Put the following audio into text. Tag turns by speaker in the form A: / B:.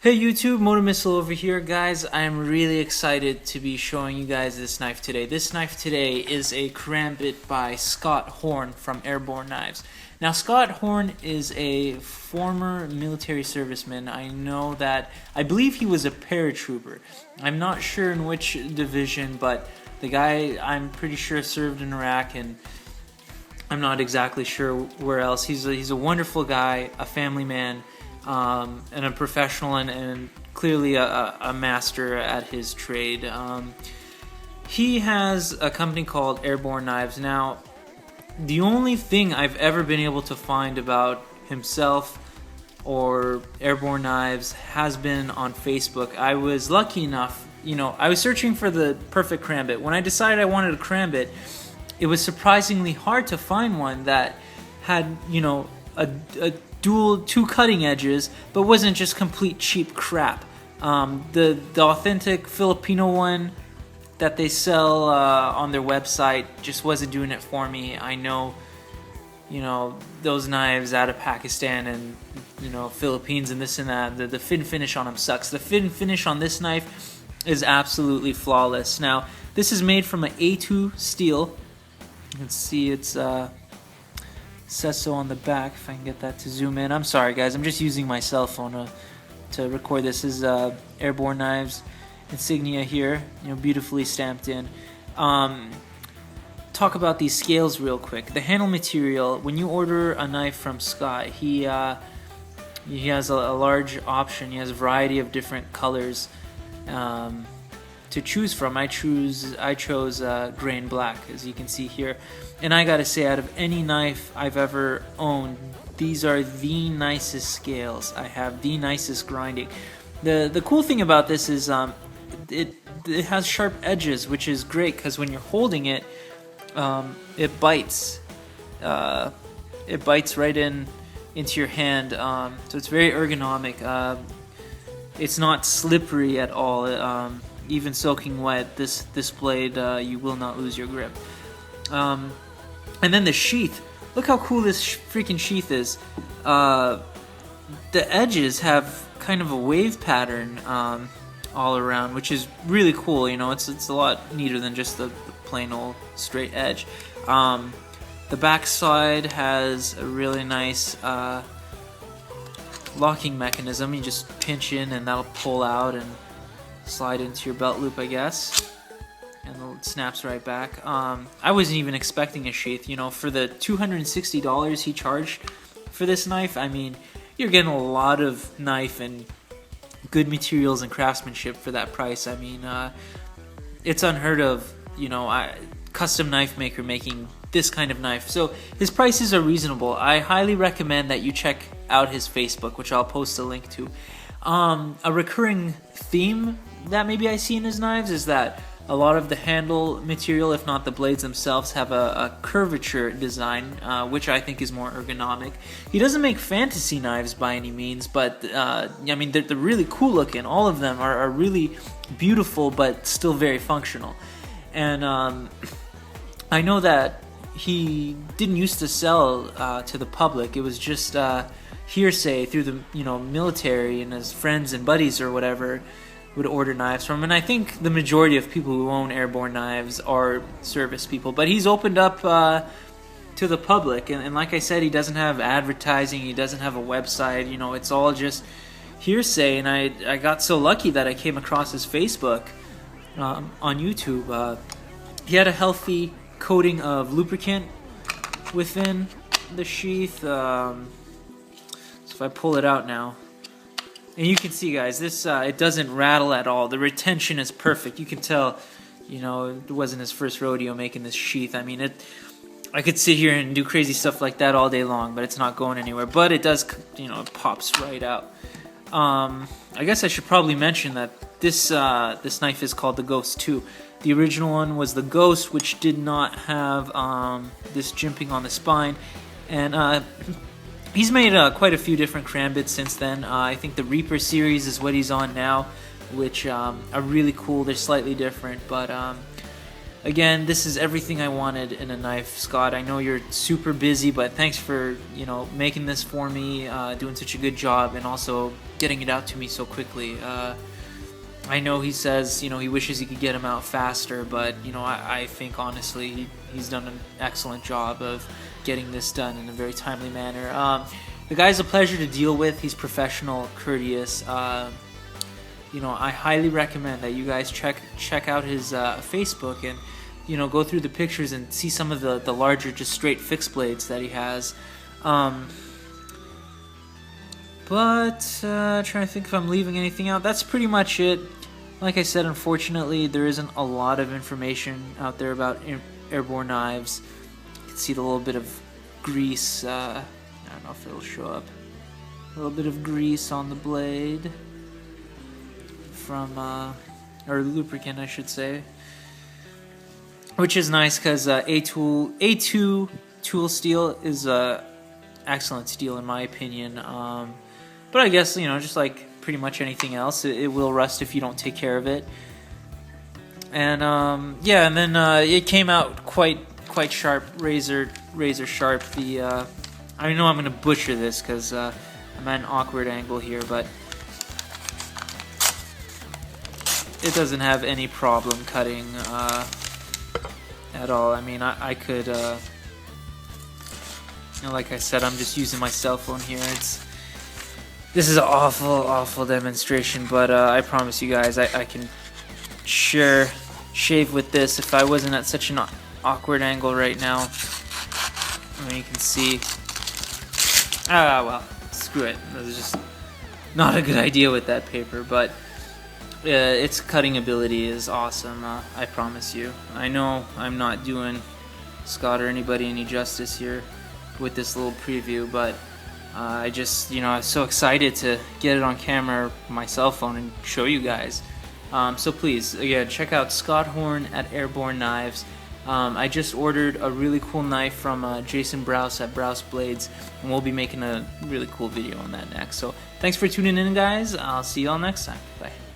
A: Hey YouTube, Motor Missile over here, guys. I'm really excited to be showing you guys this knife today. This knife today is a Karambit by Scott Horn from Airborne Knives. Now, Scott Horn is a former military serviceman. I believe he was a paratrooper. I'm not sure in which division, but the guy, I'm pretty sure, served in Iraq, and I'm not exactly sure where else. He's a wonderful guy, a family man, and a professional, and clearly a master at his trade. He has a company called Airborne Knives. Now, the only thing I've ever been able to find about himself or Airborne Knives has been on Facebook. I was lucky enough, I was searching for the perfect Karambit. When I decided I wanted a Karambit, it was surprisingly hard to find one that had, a two cutting edges, but wasn't just complete cheap crap. The authentic Filipino one that they sell on their website just wasn't doing it for me. I know, those knives out of Pakistan and Philippines and this and that. The fit and finish on them sucks. The fit and finish on this knife is absolutely flawless. Now, this is made from an A2 steel. You can see it's says so on the back, if I can get that to zoom in. I'm sorry guys, I'm just using my cell phone to record this. This is Airborne Knives insignia here, beautifully stamped in. Talk about these scales real quick. The handle material, when you order a knife from Scott, he has a large option. He has a variety of different colors to choose from. I chose gray and black, as you can see here. And I gotta say, out of any knife I've ever owned, these are the nicest scales. I have the nicest grinding. The cool thing about this is it has sharp edges, which is great because when you're holding it, it bites. It bites right into your hand, so it's very ergonomic. It's not slippery at all. Even soaking wet, this blade, you will not lose your grip. And then the sheath. Look how cool this freaking sheath is. The edges have kind of a wave pattern all around, which is really cool. It's a lot neater than just the plain old straight edge. The back side has a really nice locking mechanism. You just pinch in and that'll pull out and slide into your belt loop, I guess, and it snaps right back. I wasn't even expecting a sheath. For the $260 he charged for this knife, I mean, you're getting a lot of knife and good materials and craftsmanship for that price. I mean, it's unheard of, custom knife maker making this kind of knife. So his prices are reasonable. I highly recommend that you check out his Facebook, which I'll post a link to. A recurring theme that maybe I see in his knives is that a lot of the handle material, if not the blades themselves, have a curvature design, which I think is more ergonomic. He doesn't make fantasy knives by any means, but I mean, they're really cool looking. All of them are really beautiful, but still very functional. And I know that he didn't used to sell to the public. It was just hearsay through the military, and his friends and buddies or whatever would order knives from him. And I think the majority of people who own Airborne Knives are service people, but he's opened up to the public, and like I said, he doesn't have advertising, he doesn't have a website. It's all just hearsay. And I got so lucky that I came across his Facebook on YouTube. He had a healthy coating of lubricant within the sheath. So if I pull it out now, and you can see, guys, this it doesn't rattle at all. The retention is perfect. You can tell, it wasn't his first rodeo making this sheath. I mean, I could sit here and do crazy stuff like that all day long, but it's not going anywhere. But it does, it pops right out. I guess I should probably mention that this knife is called the Ghost 2. The original one was the Ghost, which did not have this jimping on the spine, and he's made quite a few different Karambits since then. I think the Reaper series is what he's on now, which are really cool. They're slightly different, but again, this is everything I wanted in a knife, Scott. I know you're super busy, but thanks for, you know, making this for me, doing such a good job, and also getting it out to me so quickly. I know he says, you know, he wishes he could get him out faster, but, you know, I think honestly he's done an excellent job of getting this done in a very timely manner. The guy's a pleasure to deal with. He's professional, courteous. You know, I highly recommend that you guys check out his Facebook and, you know, go through the pictures and see some of the larger, just straight fixed blades that he has. But trying to think if I'm leaving anything out. That's pretty much it. Like I said, unfortunately, there isn't a lot of information out there about Airborne Knives. You can see the little bit of grease. I don't know if it'll show up. A little bit of grease on the blade from, or lubricant, I should say. Which is nice because A2 tool steel is excellent steel in my opinion. But I guess, you know, just like pretty much anything else, it will rust if you don't take care of it. And yeah, and then it came out quite sharp, razor sharp. I know I'm gonna butcher this because I'm at an awkward angle here, but it doesn't have any problem cutting at all. I mean, I could, you know, like I said, I'm just using my cell phone here. This is an awful demonstration, but I promise you guys, I can shave with this if I wasn't at such an awkward angle right now. I mean, you can see. Well, screw it. That was just not a good idea with that paper, but its cutting ability is awesome. I promise you. I know I'm not doing Scott or anybody any justice here with this little preview, but I just, you know, I was so excited to get it on camera, my cell phone, and show you guys. So please, again, check out Scott Horn at Airborne Knives. I just ordered a really cool knife from Jason Browse at Browse Blades, and we'll be making a really cool video on that next. So thanks for tuning in, guys. I'll see you all next time. Bye.